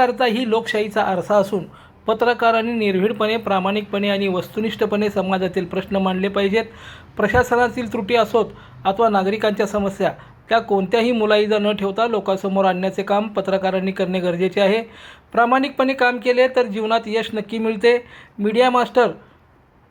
पत्रकारिता ही लोकशाहीचा आरसा असून पत्रकारांनी निर्भीडपणे, प्रामाणिकपणे आणि वस्तुनिष्ठपणे समाजातील प्रश्न मांडले पाहिजेत. प्रशासनातील त्रुटी असोत अथवा नागरिकांच्या समस्या, त्या कोणत्याही मुलाइजा न ठेवता लोकांसमोर आणण्याचे काम पत्रकारांनी करणे गरजेचे आहे. प्रामाणिकपणे काम केले तर जीवनात यश नक्की मिळते. मीडिया मास्टर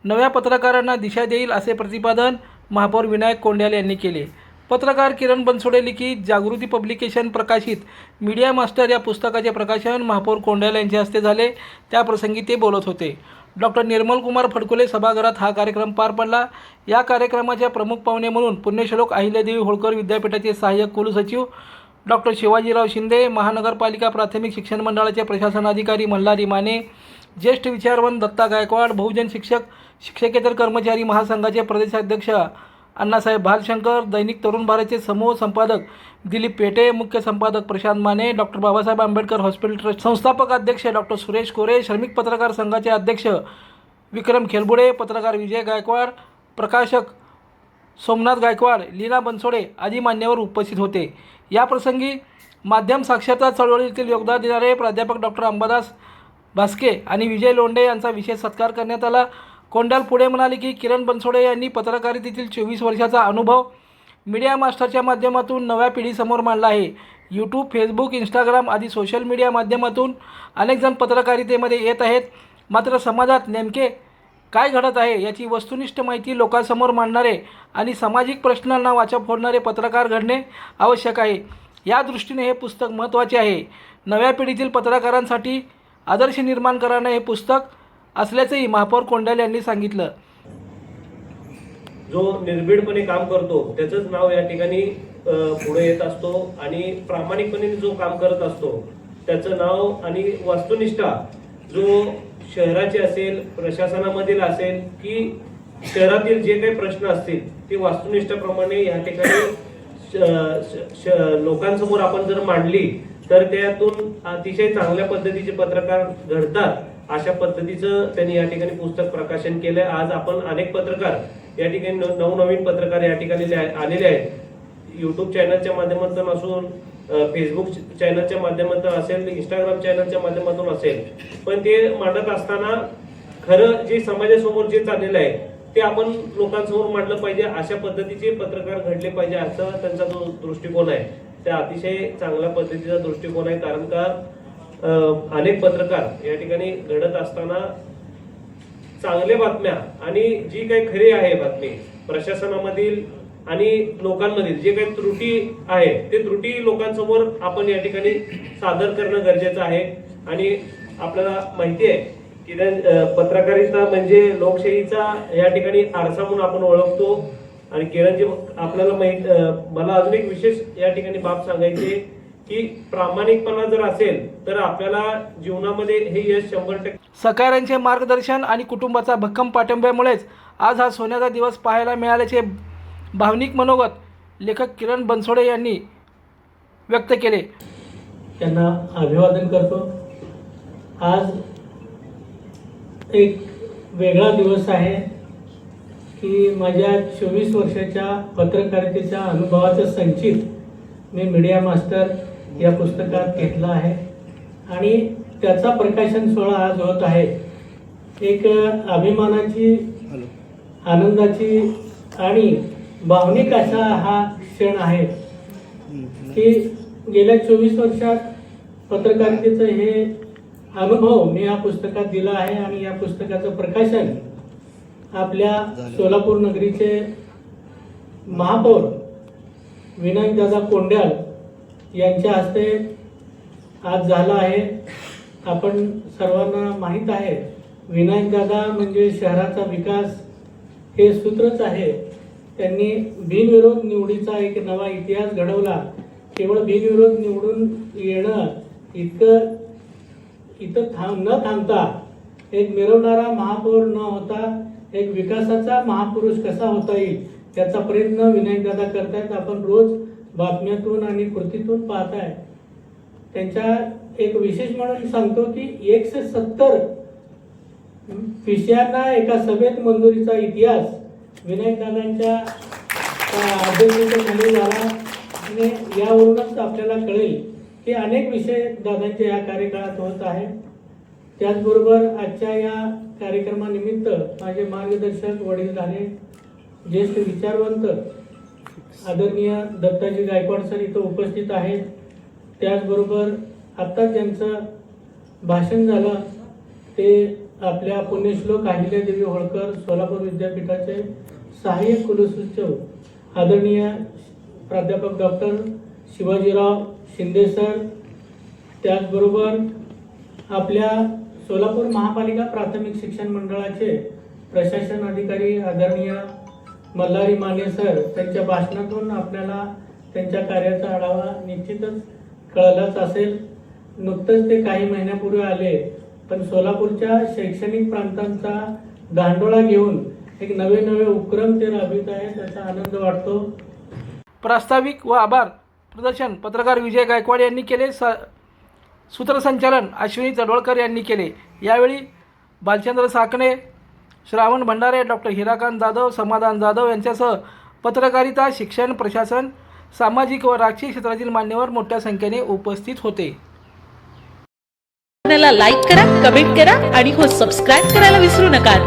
नव्या पत्रकारांना दिशा देईल, असे प्रतिपादन महापौर विनायक कोंड्याल यांनी केले. पत्रकार किरण बनसोडे लिखित जागृती पब्लिकेशन प्रकाशित मीडिया मास्टर या पुस्तकाचे प्रकाशन महापौर कोंड्याल यांच्या हस्ते झाले. त्याप्रसंगी ते बोलत होते. डॉक्टर निर्मल कुमार फडकुले सभागृहात हा कार्यक्रम पार पडला. या कार्यक्रमाच्या प्रमुख पाहुणे म्हणून पुण्यश्लोक अहिल्यादेवी होळकर विद्यापीठाचे सहाय्यक कुलसचिव डॉक्टर शिवाजीराव शिंदे, महानगरपालिका प्राथमिक शिक्षण मंडळाचे प्रशासनाधिकारी मल्हारी माने, ज्येष्ठ विचारवंत दत्ता गायकवाड, बहुजन शिक्षकेतर कर्मचारी महासंघाचे प्रदेशाध्यक्ष अण्णासाहेब भालशंकर, दैनिक तरुण भारतचे समूह संपादक दिलीप पेटे, मुख्य संपादक Prashant Mane, doctor Babasaheb Ambedkar hospital trust संस्थापक अध्यक्ष डॉक्टर सुरेश कोरे, श्रमिक पत्रकार संघाचे अध्यक्ष विक्रम खेलबुडे, पत्रकार विजय गायकवाड, प्रकाशक सोमनाथ गायकवाड, लीना बनसोडे आदी मान्यवर उपस्थित होते. या प्रसंगी माध्यम साक्षरता चळवळीतील योगदान देणारे प्राध्यापक डॉक्टर अंबादास भास्के आणि विजय लोंढे यांचा विशेष सत्कार करण्यात आला. कोंड्याल पुढे म्हणाले की किरण बनसोडे यांनी पत्रकारितेतील 24 वर्षाचा अनुभव मीडिया मास्टरच्या माध्यमातून नव्या पिढीसमोर मांडला आहे. यूट्यूब, फेसबुक, इंस्टाग्राम आदी सोशल मीडिया माध्यमातून अनेक जण पत्रकारितेमध्ये येत आहेत. मात्र समाजात नेमके काय घडत आहे याची वस्तुनिष्ठ माहिती लोकांसमोर मांडणारे आणि सामाजिक प्रश्नांना वाचा फोडणारे पत्रकार घडणे आवश्यक आहे. या दृष्टीने हे पुस्तक महत्त्वाचे आहे. नव्या पिढीतील पत्रकारांसाठी आदर्श निर्माण करणारे हे पुस्तक असल्याचंही महापौर कोंड्याल यांनी सांगितलं. जो निर्भीडपणे काम करतो त्याचंच नाव या ठिकाणी पुढे येत असतो आणि प्रामाणिकपणे जो काम करत असतो त्याचं नाव आणि वस्तुनिष्ठा जो शहराचे असेल, प्रशासनामधील असेल की शहरातील जे काही प्रश्न असतील ते वस्तुनिष्ठाप्रमाणे या ठिकाणी लोकांसमोर आपण जर मांडली तर त्यातून अतिशय चांगल्या पद्धतीचे पत्रकार घडतात. अशा पद्धतीचं त्यांनी या ठिकाणी पुस्तक प्रकाशन केलंय. आज आपण अनेक पत्रकार या ठिकाणी नवनवीन पत्रकार या ठिकाणी आलेले आहेत. यूट्यूब चॅनलच्या माध्यमातून असून, फेसबुक चॅनलच्या माध्यमातून असेल, इंस्टाग्राम चॅनलच्या माध्यमातून असेल, पण ते मांडत असताना खरं जे समाजासमोर जे चाललेलं आहे ते आपण लोकांसमोर मांडलं पाहिजे. अशा पद्धतीचे पत्रकार घडले पाहिजे असा त्यांचा जो दृष्टिकोन आहे त्या अतिशय चांगल्या पद्धतीचा दृष्टिकोन आहे. कारण का अनेक पत्रकार या ठिकाणी घडत असताना चांगल्या बातम्या आणि जी काही खरी आहे बातमी प्रशासनामधील आणि लोकांमधील जे काही त्रुटी आहे ते त्रुटी लोकांसमोर आपण या ठिकाणी सादर करणं गरजेचं आहे. आणि आपल्याला माहिती आहे की पत्रकारिता म्हणजे लोकशाहीचा या ठिकाणी आरसा म्हणून आपण ओळखतो. आणि किरणजी आपल्याला मला अजून एक विशेष या ठिकाणी बाब सांगायची की प्रामाणिकपणा जर असेल तर आपल्याला जीवनामध्ये हे यश 100%. सहकाऱ्यांचे मार्गदर्शन आणि कुटुंबाचा भक्कम पाठिंब्यामुळेच आज हा सोन्याचा दिवस पाहायला मिळाल्याचे भावनिक मनोगत लेखक किरण बनसोडे यांनी व्यक्त केले. त्यांना अभिवादन करतो. आज एक वेगळा दिवस आहे की माझ्या 24 वर्षाच्या पत्रकारितेच्या अनुभवाचं संचित मी मीडिया मास्टर या पुस्तकात घेतलं आहे आणि त्याचा प्रकाशन सोहळा आज होत आहे. एक अभिमानाची, आनंदाची आणि भावनिक असा हा क्षण आहे की गेल्या 24 वर्षात पत्रकारितेचं हे अनुभव मी या पुस्तकात दिला आहे. आणि या पुस्तकाचं प्रकाशन आपल्या सोलापूर नगरीचे महापौर विनायकदादा कोंड्याल यांच्या हस्ते आज झालं आहे. आपण सर्वांना माहीत आहे विनायकदादा म्हणजे शहराचा विकास हे सूत्रच आहे. त्यांनी बिनविरोध निवडीचा एक नवा इतिहास घडवला. केवळ बिनविरोध निवडून येणं इथं न थांबता एक मिरवणारा महापौर न होता एक विकासाचा महापुरुष कसा होता येईल त्याचा प्रयत्न विनायकदादा करतायत. आपण रोज बातम्यातून आणि कृतीतून पाहताय. त्यांच्या एक विशेष म्हणून सांगतो की 170 विषयांना एका सभेत मंजुरीचा इतिहास विनायकदादांच्या अध्यक्षतेखाली झाला. आणि यावरूनच आपल्याला कळेल हे अनेक विषय दादांच्या या कार्यकाळात होत आहे. त्याचबरोबर आजच्या या कार्यक्रमानिमित्त माझे मार्गदर्शक वडीलधारे ज्येष्ठ विचारवंत आदरणीय दत्ताजी गायकवाड सर इथं उपस्थित आहेत. त्याचबरोबर आत्ताच ज्यांचं भाषण झालं ते आपल्या पुण्यश्लोक अहिल्यादेवी होळकर सोलापूर विद्यापीठाचे सहाय्यक कुलसचिव आदरणीय प्राध्यापक डॉक्टर शिवाजीराव शिंदे सर, त्याचबरोबर आपल्या सोलापूर महापालिका प्राथमिक शिक्षण मंडळाचे प्रशासन अधिकारी आदरणीय मल्हारी माने सर, त्यांच्या भाषणातून आपल्याला त्यांच्या कार्याचा आढावा निश्चितच कळलाच असेल. नुकतंच ते काही महिन्यापूर्वी आले, पण सोलापूरच्या शैक्षणिक प्रांतांचा गांडोळा घेऊन एक नवे नवे उपक्रम ते राबवित आहेत, त्याचा आनंद वाटतो. प्रास्ताविक व आभार प्रदर्शन पत्रकार विजय गायकवाड यांनी केले. सूत्रसंचालन अश्विनी चडवळकर यांनी केले. यावेळी बालचंद्र साकणे, श्रावण भंडारे, डॉक्टर हिराकांत जाधव, समाधान जाधव यांच्यासह पत्रकारिता, शिक्षण, प्रशासन, सामाजिक व राजकीय क्षेत्रातील मान्यवर मोठ्या संख्येने उपस्थित होते. चॅनलला लाईक करा, कमेंट करा आणि हो सबस्क्राईब करायला विसरू नका.